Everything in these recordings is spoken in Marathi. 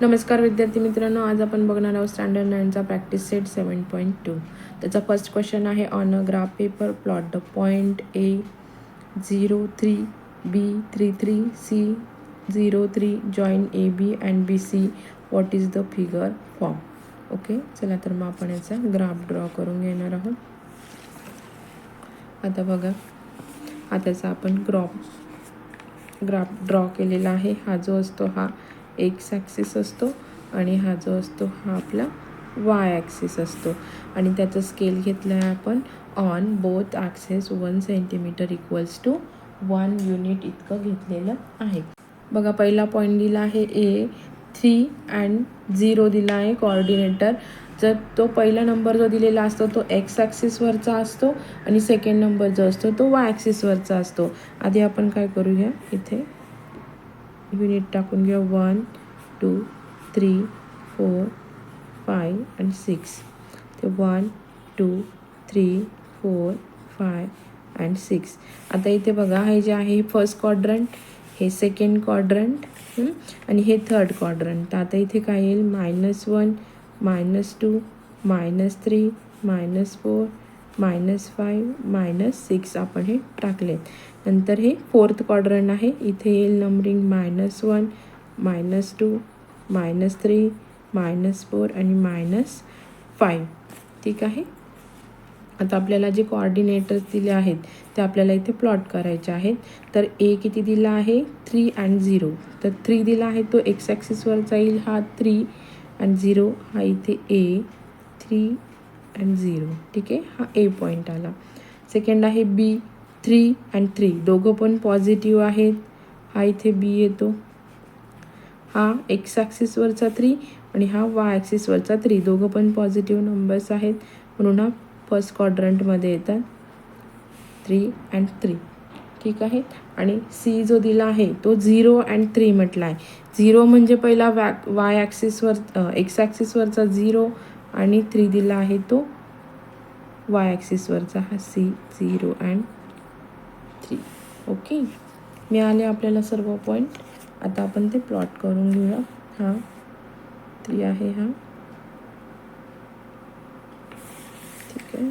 नमस्कार विद्यार्थी मित्रांनो, आज आपण बघणार आहोत स्टँडर्ड 9चा प्रॅक्टिस सेट 7.2. त्याचा फर्स्ट क्वेश्चन आहे, on a graph paper plot the point A03, B33, C03 join AB and BC. What is the figure form? Okay, चला तर मग आपण याचा ग्राफ ड्रॉ करून घेणार आहोत. आता बघा, हा त्याचा आपण ग्राफ ड्रॉ केलेला आहे. हा जो असतो हा एक्स ॲक्सिस असतो आणि हा जो असतो हा आपला वाय ॲक्सिस असतो आणि त्याचा स्केल घेतला आहे आपण on both axes 1 centimetre equals to 1 unit इतकं घेतलेलं आहे. बघा, पहिला पॉईंट दिला आहे A3 अँड 0 दिला आहे कोऑर्डिनेटर. जर तो पहिला नंबर जो दिलेला असतो तो एक्स ॲक्सिसवरचा असतो आणि सेकंड नंबर जो असतो तो वाय ॲक्सिसवरचा असतो. आधी आपण काय करूया, इथे युनिट टाकून घेऊ. 1 2 3 4 5 आणि 6. ते 1 2 3 4 5 अँड 6. आता इथे बघा, हे जे आहे फर्स्ट क्वाड्रंट, हे सेकंड क्वाड्रंट आणि हे थर्ड क्वाड्रंट. तर आता इथे काय येईल, -1 -2 -3 -4 -5 -6 आपण हे टाकले. नंतर हे फोर्थ क्वाड्रंट आहे, इथे येईल नंबरिंग -1 -2 -3 -4 आणि -5. ठीक आहे. आता आपल्याला जे कोऑर्डिनेटर्स दिले आहेत ते आपल्याला इथे प्लॉट करायचे आहेत. तर ए किती दिला आहे, 3 अँड 0. तर 3 दिला आहे तो एक्स ॲक्सिसवरचा येईल, हा 3 अँड 0 हा इथे A3 अँड 0. ठीक आहे, हा ए पॉईंट आला. सेकंड आहे B3 अँड 3, दोघं पण पॉझिटिव्ह आहेत. हा इथे B येतो, हा एक्स ॲक्सिसवरचा 3 आणि हा वाय ॲक्सिसवरचा 3, दोघं पण पॉझिटिव्ह नंबर्स आहेत म्हणून हा फर्स्ट क्वाड्रंटमध्ये येतात 3 अँड 3. ठीक आहे. आणि सी जो दिला आहे तो 0 अँड 3 म्हटला आहे. 0 म्हणजे पहिला वाय ॲक्सिसवर एक्स ॲक्सिसवरचा 0 आणि 3 दिला आहे तो वाय ॲक्सिसवरचा, हा C0 अँड 3. ओके, मिळाले आपल्याला सर्व पॉईंट. आता आपण ते प्लॉट करून घेऊया. हा 3 आहे, हा ठीक आहे.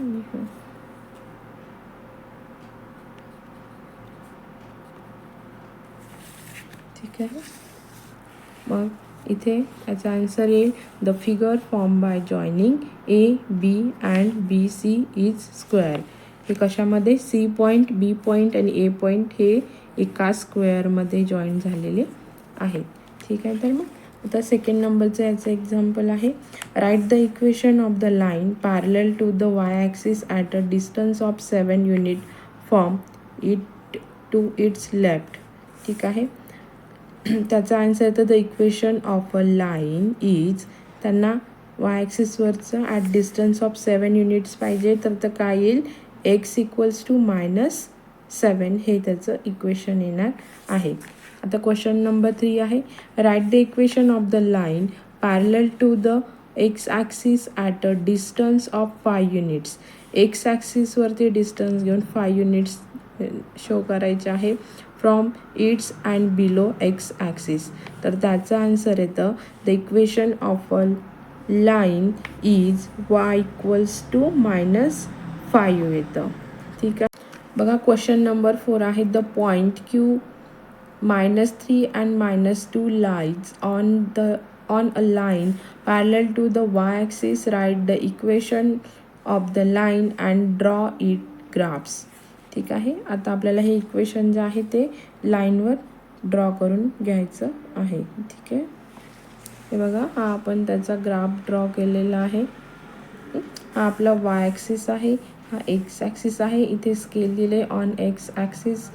ठीक आहे, मग इथे याचा आन्सर येईल, the figure form by joining AB and BC is square. हे कशामध्ये, C पॉईंट, B पॉईंट आणि A पॉईंट हे एका स्क्वेअरमध्ये जॉईन झालेले आहेत. ठीक आहे. तर मग आता सेकंड नंबरचं याचं एक्झाम्पल आहे, write the equation of the line parallel to the Y axis at a distance of 7 unit from it to its left. ठीक आहे. त्याचा आन्सर येतं, the equation of a line is, त्यांना वाय ॲक्सिसवरचं ॲट डिस्टन्स ऑफ 7 युनिट्स पाहिजे. तर काय येईल, x इक्वल्स टू -7 हे त्याचं इक्वेशन येणार आहे. आता क्वेश्चन नंबर 3 आहे, write the equation of the line parallel to the X axis at a distance of 5 units. X ॲक्सिसवरती डिस्टन्स घेऊन 5 युनिट्स शो करायचे आहे from its and below X axis. तर त्याचं आन्सर येतं, the equation of a line is y equals to -5 येतं. ठीक आहे. बघा, क्वेश्चन नंबर 4 आहे, the point Q -3 and -2 lies on a line parallel to the Y axis. Right the equation of the line and draw it graphs. ठीक आहे. आता आपल्याला हे इक्वेशन जे आहे ते लाईनवर ड्रॉ करून घ्यायचं आहे. ठीक आहे. हे बघा, हा आपण त्याचा ग्राफ ड्रॉ केलेला आहे. हा आपला वाय ॲक्सिस आहे, हा एक्स ॲक्सिस आहे. इथे स्केल दिले on X axis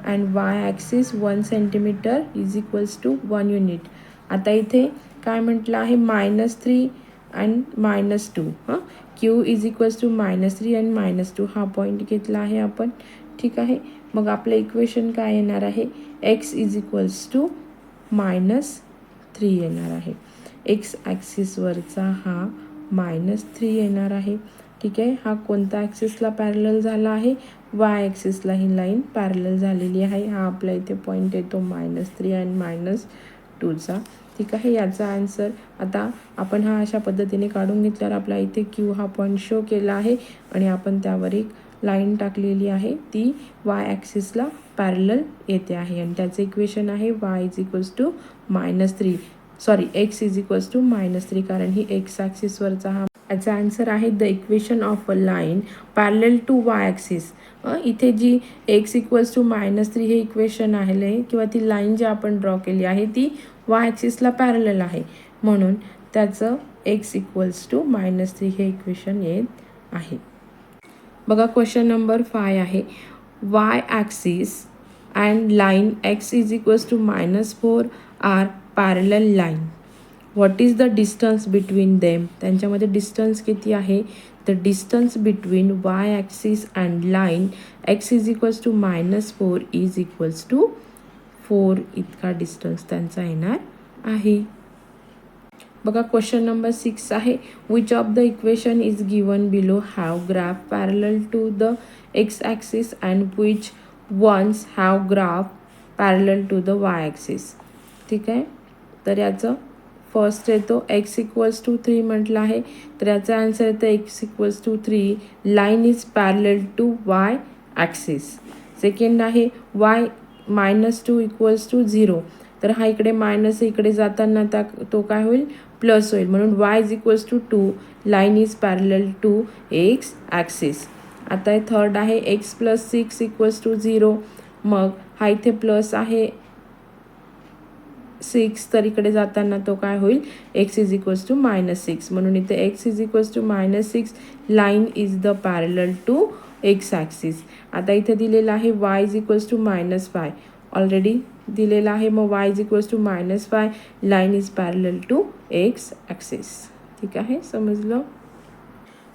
and Y axis 1 centimetre is equals to 1 unit. आता इथे काय म्हटलं आहे, -3 अँड -2. हां, Q is equals to -3 and -2 हा पॉईंट घेतला आहे आपण. ठीक आहे. मग आपलं इक्वेशन काय येणार आहे, x इज इक्वल्स टू -3 येणार आहे. एक्स ॲक्सिसवरचा हा -3 येणार आहे. ठीक आहे. हा कोणत्या ॲक्सिसला पॅरलल झाला आहे, वाय ॲक्सिसला ही लाईन पॅरलल झालेली आहे. हा आपला इथे पॉईंट येतो -3 अँड -2चा. ठीक आहे. याचा आन्सर आता आपण हा अशा पद्धतीने काढून घेतल्यावर आपला इथे क्यू हा पॉईंट शो केला आहे आणि आपण त्यावर एक लाईन टाकलेली आहे, ती वाय ॲक्सिसला पॅरलल येते आहे आणि त्याचं इक्वेशन आहे y is equals to -3 sorry x is equals to -3 कारण ही एक्स ॲक्सिसवरचा हा याचा आन्सर आहे the equation of a line parallel to Y axis. इथे जी x इक्वल्स टू -3 हे इक्वेशन आहे किंवा ती लाईन जी आपण ड्रॉ केली आहे ती वाय ॲक्सिसला पॅरलल आहे म्हणून त्याचं x इक्वल्स टू -3 हे इक्वेशन येत आहे. बघा क्वेश्चन नंबर 5 आहे Y axis and line x is equals to -4 are parallel line. What is the distance between them. त्यांच्यामध्ये डिस्टन्स किती आहे. The distance between Y axis and line x is equals to -4 is equals to 4 इतका डिस्टन्स त्यांचा येणार आहे. बघा क्वेश्चन नंबर 6 आहे which of the equation is given below have graph parallel to the X axis and which ones have graph parallel to the Y axis. ठीक आहे. तर याचं फर्स्ट येतो x इक्वल्स टू 3 म्हटलं आहे तर याचा आन्सर येतं x equals to 3 line is parallel to Y axis. Second आहे y -2 इक्वल्स टू 0 तर हा इकडे मायनस इकडे जाताना तो काय होईल प्लस होईल म्हणून y is equals to 2 line is parallel to X axis. आता हे थर्ड आहे x प्लस 6 इक्वल्स टू 0 मग हा इथे प्लस आहे 6 तर इकडे जाताना तो काय होईल x इज इक्वल्स टू -6 म्हणून इथे x is equals to -6 line is the parallel to X axis. आता इथे दिलेलं आहे y is equals to -5 already दिलेला आहे मग y is equals to -5 line is parallel to X axis. ठीक आहे समजलं.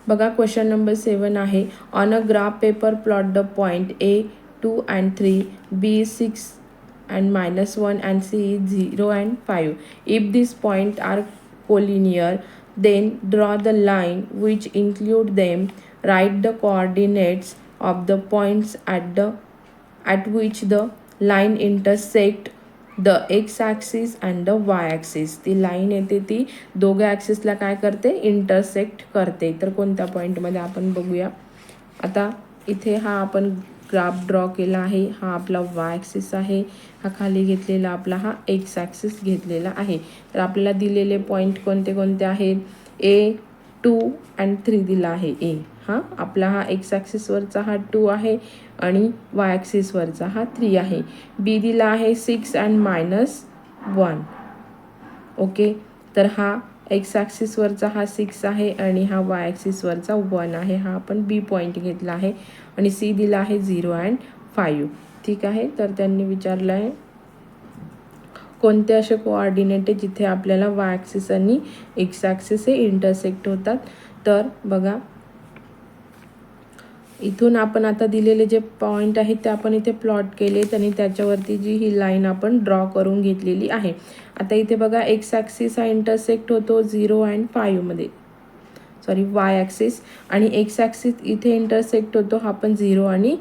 बघा क्वेश्चन नंबर 7 आहे on a graph paper plot the point A 2 and 3 B 6 and -1 and C is 0 and 5. If these points are collinear, then draw the line which include them. Write the coordinates of the points at which the line intersect the x-axis and the y-axis. ती लाईन येते ती दोघे ॲक्सिसला काय करते इंटरसेक्ट करते. तर कोणत्या पॉईंटमध्ये आपण बघूया. आता इथे हा आपण ग्राफ ड्रॉ केला आहे. हा आपला वाय ॲक्सिस आहे. हा खाली घेतलेला आपला हा एक्स ॲक्सिस घेतलेला आहे. तर आपल्याला दिलेले पॉईंट कोणते कोणते आहेत. A 2 and 3 दिला आहे. A हा आपला हा एक्स ॲक्सिसवरचा हा 2 आहे आणि वाय ॲक्सिसवरचा हा 3 आहे. B दिला आहे 6 and -1. ओके तर हा एक्स ॲक्सिसवरचा हा 6 आहे आणि हा वाय ॲक्सिसवरचा 1 आहे. हा आपण बी पॉईंट घेतला आहे आणि सी दिला आहे 0 and 5. ठीक आहे. तर त्यांनी विचारलं आहे कोणते असे कोऑर्डिनेट आहे जिथे आपल्याला वाय ॲक्सिस आणि एक्स ॲक्सिस हे इंटरसेक्ट होतात. तर बघा इथून आपण आता दिलेले जे पॉईंट आहेत ते आपण इथे प्लॉट केलेत आणि त्याच्यावरती जी ही लाईन आपण ड्रॉ करून घेतलेली आहे. आता इथे बघा एक्स ॲक्सिस हा इंटरसेक्ट होतो 0 and 5 मध्ये सॉरी वाय ॲक्सिस आणि एक्स ॲक्सिस इथे इंटरसेक्ट होतो हा पण 0 आणि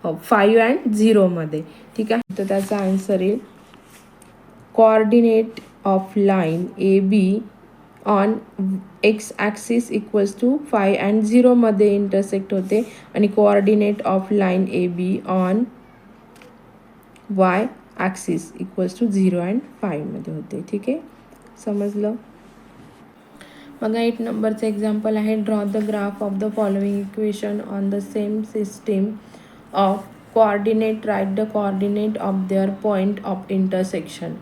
5 and 0 मध्ये. ठीक आहे. तर त्याचा आन्सर येईल coordinate of line AB on X axis equals to 5 and 0 मध्ये इंटरसेक्ट होते आणि coordinate of line AB on Y axis equals to 0 and 5 मध्ये होते. ठीक आहे समजलं. बघा 8 नंबरचं एक्झाम्पल आहे draw the graph of the following equation on the same system of coordinate. Write the coordinate of their point of intersection.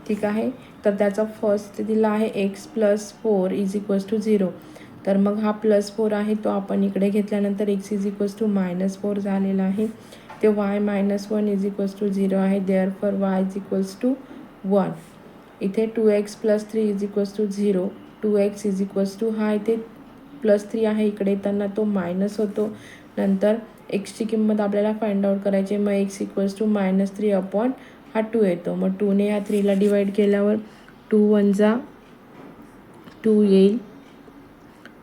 ठीक आहे. तर त्याचा फर्स्ट दिला आहे x plus 4 is equals to 0 तर मग हा +4 आहे तो आपण इकडे घेतल्यानंतर x इज इक्वल्स टू -4 झालेला आहे. ते y -1 इज इक्वल्स टू 0 आहे. Therefore y is equals to 1. इथे 2x plus 3 is equals to 0 2x is equals to हा इथे +3 आहे इकडे येताना तो मायनस होतो. नंतर एक्सची किंमत आपल्याला फाइंड आउट करायची मग x इक्वल्स टू -3 अपॉन हा 2 येतो. मग 2ने ह्या 3ला डिवाईड केल्यावर 2 1 जा 2 येईल.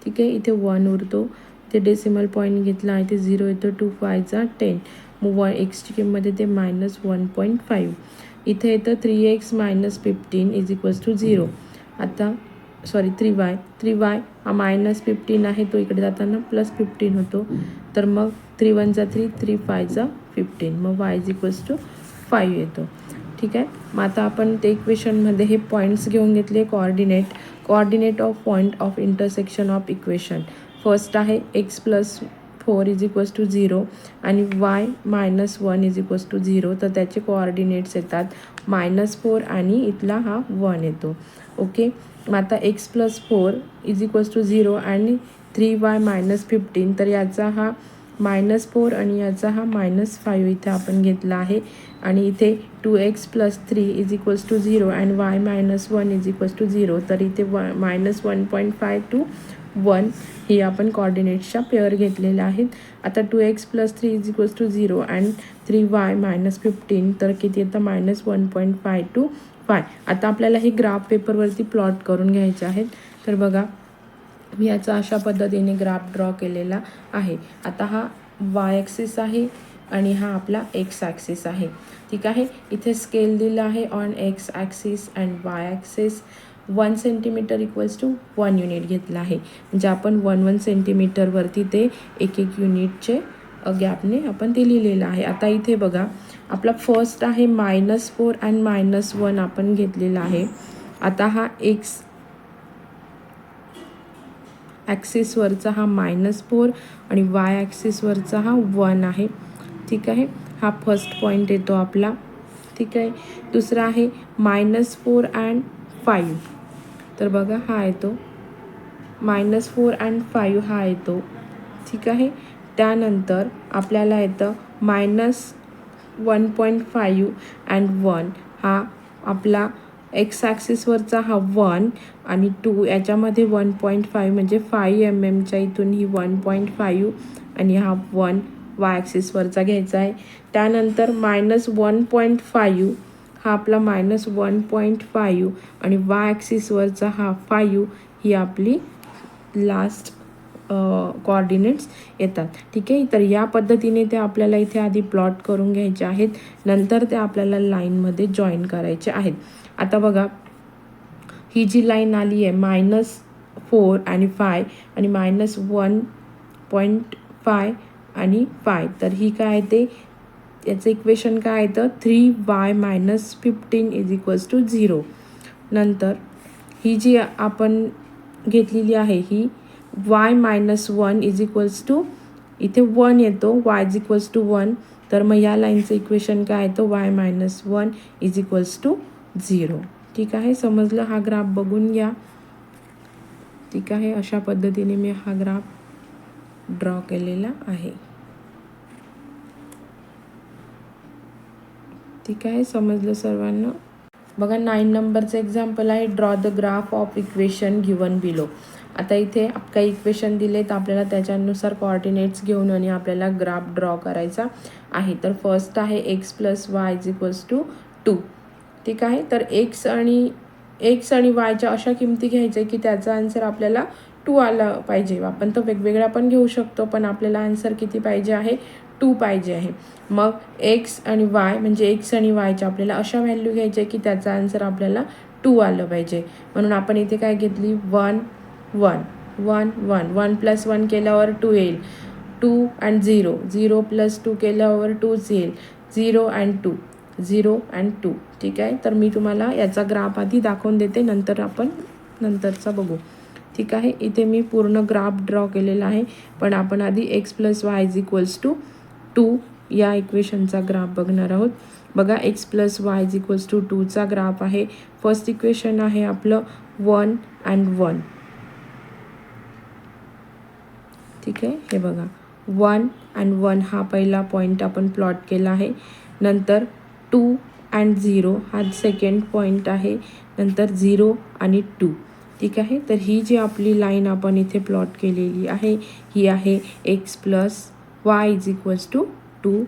ठीक आहे. इथे 1 उरतो. इथे डेसिमल पॉईंट घेतला इथे 0 येतो. 2 5 जा 10 मग एक्सची किंमत येते -1.5. इथे येतं 3x - 15 इज इक्वल्स टू 0. आता 3y हा -15 आहे, तो इकडे जाताना +15 होतो. तर मग 3 1 जा 3, 3 5 जा 15. मग y इज इक्वल्स टू 5 येतो. ठीक आहे. मग आता आपण ते इक्वेशनमध्ये हे पॉईंट्स घेऊन घेतले. Coordinate of point of intersection of equation. First आहे x + 4 इज इक्वल्स टू 0 आणि y - 1 इज इक्वल्स टू 0. तर त्याचे कोऑर्डिनेट्स येतात -4 आणि इथला हा 1 येतो. ओके. मग आता x + 4 इज इक्वल्स टू 0 आणि 3y - 15. तर याचा हा -4 आणि याचा हा -5 इथे आपण घेतला आहे. आणि इथे 2x + 3 इज इक्वल्स टू 0 आणि y - 1 इज इक्वल्स टू 0. तर इथे -1.5 to 1 ही आपण कोऑर्डिनेट्सच्या पेअर घेतलेल्या आहेत. आता 2x + 3 इज इक्वल्स टू 0 आणि 3y - 15. तर किती येतं -1.5 to 5. आता आपल्याला हे ग्राफ पेपरवरती प्लॉट करून घ्यायचे आहेत. तर बघा, मी याचा अशा पद्धतीने ग्राफ ड्रॉ केलेला आहे. आता हा y ॲक्सिस आहे आणि हा आपला x ॲक्सिस आहे. ठीक आहे. इथे स्केल दिला आहे on x axis and y axis. 1 centimetre equals to 1 unit घेतला आहे. म्हणजे आपण 1 सेंटीमीटरवरती ते एक युनिटचे गॅपने आपण ते लिहिलेलं आहे. आता इथे बघा, आपला फर्स्ट आहे -4 आणि -1 आपण घेतलेला आहे. आता हा x ॲक्सिसवरचा हा -4 आणि y ॲक्सिसवरचा हा 1 आहे. ठीक आहे. हा फर्स्ट पॉईंट येतो आपला. ठीक आहे. दुसरा आहे -4 अँड 5. तर बघा, हा येतो -4 अँड 5 हा येतो. ठीक आहे. त्यानंतर आपल्याला येतं -1.5 अँड 1. हा आपला x ॲक्सिसवरचा हा 1 आणि 2 याच्यामध्ये 1.5 म्हणजे 5 mm इथून ही 1.5 आणि हा 1 y ॲक्सिसवरचा घ्यायचा आहे. त्यानंतर -1.5 हा आपला -1.5 आणि y ॲक्सिसवरचा हा 5 ही आपली लास्ट कोऑर्डिनेट्स येतात. ठीक आहे. तर या पद्धतीने ते आपल्याला इथे आधी प्लॉट करून घ्यायचे आहेत. नंतर ते आपल्याला लाईनमध्ये जॉईन करायचे आहेत. आता बघा, ही जी लाईन आली आहे -4 आणि 5 आणि -1.5 आणि 5. तर ही काय येते, याचं इक्वेशन काय येतं 3y - 15 इज इक्वल्स टू 0. नंतर ही जी आपण घेतलेली आहे ही y - 1 इज इक्वल्स टू, इथे 1 येतो, y इज इक्वल्स टू 1. तर मग या लाईनचं इक्वेशन काय येतं y - 1 इज इक्वल्स टू 0. ठीक आहे. समजलं. हा ग्राफ बघून घ्या. ठीक आहे. अशा पद्धतीने मी हा ग्राफ ड्रॉ केलेला आहे. ठीक आहे. समजलं सर्वांना. बघा, 9 नंबरचं एक्झाम्पल आहे. Draw the graph of equation given below. आता इथे काही इक्वेशन दिले तर आपल्याला त्याच्यानुसार कोऑर्डिनेट्स घेऊन आणि आपल्याला ग्राफ ड्रॉ करायचा आहे. तर फर्स्ट आहे x + y is equals to 2. ठीक आहे. तर x आणि yच्या अशा किमती घ्यायच्या की त्याचा आन्सर आपल्याला 2 आला पाहिजे. आपण तर वेगवेगळ्या पण घेऊ शकतो, पण आपल्याला आन्सर किती पाहिजे आहे, 2 पाहिजे आहे. मग x आणि y म्हणजे x आणि yच्या आपल्याला अशा व्हॅल्यू घ्यायच्या की त्याचा आन्सर आपल्याला 2 आलं पाहिजे. म्हणून आपण इथे काय घेतली, 1 1 1 1 1 + 1 केल्यावर 2 येईल. 2 and 0 0 + 2 केल्यावर 2 येईल. 0 and 2 0 and 2. ठीक आहे. तर मी तुम्हाला याचा ग्राफ आधी दाखवून देते, नंतर आपण नंतरचा बघू. ठीक आहे. इथे मी पूर्ण ग्राफ ड्रॉ केलेला आहे, पण आपण आधी x + y is equals to 2 या इक्वेशनचा ग्राफ बघणार आहोत. बघा, x + y is equals to 2चा ग्राफ आहे. फर्स्ट इक्वेशन आहे आपलं 1 and 1. ठीक आहे. हे बघा, 1 and 1 हा पहिला पॉईंट आपण प्लॉट केला आहे. नंतर 2 and 0 हा सेकंड पॉईंट आहे. नंतर 0 आणि 2. ठीक आहे. तर ही जी आपली लाईन आपण इथे प्लॉट केलेली आहे ही आहे x + y is equals to 2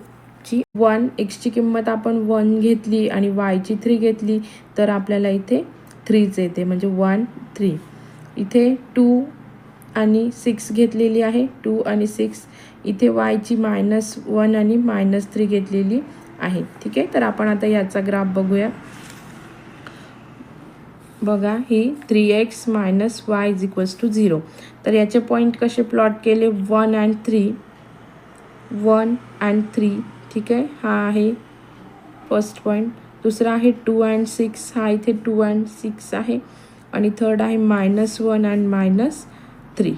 ची 1. एक्सची किंमत आपण 1 घेतली आणि yची 3 घेतली तर आपल्याला इथे 3च येते, म्हणजे 1 3. इथे 2 आणि 6 घेतलेली आहे. 2 आणि 6 इथे वायची -1 आणि -3 घेतलेली आहे. ठीक आहे, तर आपण आता याचा ग्राफ बघूया. बघा, ही 3x - y = 0. तर याचे पॉईंट कसे प्लॉट केले, 1 and 3, 1 and 3. ठीक आहे, हा आहे फर्स्ट पॉईंट. दुसरा आहे 2 and 6, हा इथे 2 and 6 आहे. आणि थर्ड आहे -1 and -3.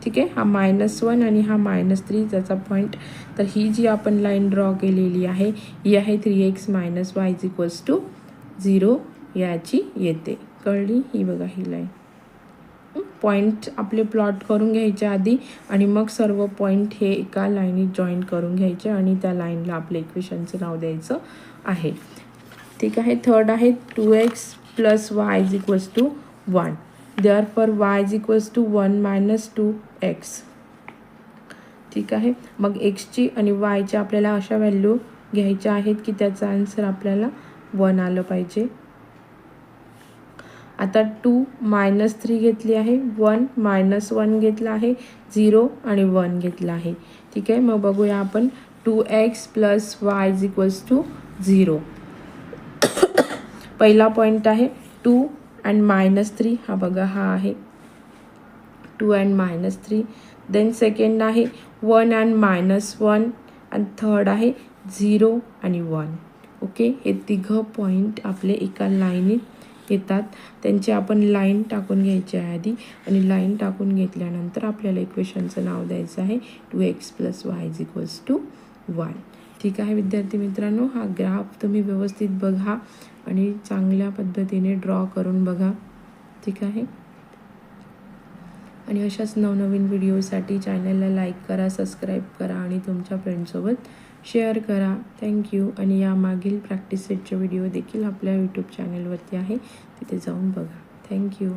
ठीक आहे, हा -1 आणि हा -3 त्याचा पॉईंट. तर ही जी आपण लाईन ड्रॉ केलेली आहे ही आहे 3x - y = 0 याची येते. कळली? ही बघा ही लाईन. पॉईंट आपले प्लॉट करून घ्यायचे आधी आणि मग सर्व पॉईंट हे एका लाईनीत जॉईन करून घ्यायचे आणि त्या लाईनला आपल्या इक्वेशनचं नाव द्यायचं आहे. ठीक आहे, थर्ड आहे 2x + y = 1. Therefore y = 1 - 2x. ठीक आहे, मग xची आणि yच्या आपल्याला अशा व्हॅल्यू घ्यायच्या आहेत की त्याचा आन्सर आपल्याला 1 आलं पाहिजे. आता 2 - 3 घेतली आहे, 1 - 1 घेतला आहे, 0 आणि 1 घेतला आहे. ठीक आहे, मग बघूया आपण 2x + y = 0. पहिला पॉईंट आहे 2 and -3, हा बघा हा आहे 2 and -3. देन सेकंड आहे 1 and -1 आणि थर्ड आहे 0 आणि 1. ओके, हे तिघं पॉईंट आपले एका लाईनीत येतात. त्यांची आपण लाईन टाकून घ्यायची आहे आधी आणि लाईन टाकून घेतल्यानंतर आपल्याला इक्वेशनचं नाव द्यायचं आहे 2x + y = 1. ठीक आहे विद्यार्थी मित्रांनो, हा ग्राफ तुम्ही व्यवस्थित बघा आणि चांगल्या पद्धतीने ड्रॉ करून बघा. ठीक आहे, आणि अशाच नवनवीन व्हिडिओसाठी चॅनलला लाईक करा, सबस्क्राईब करा आणि तुमच्या फ्रेंडसोबत शेअर करा. थँक्यू. आणि यामागील प्रॅक्टिस सेटचे व्हिडिओ देखील आपल्या यूट्यूब चॅनलवरती आहे, तिथे जाऊन बघा. थँक्यू.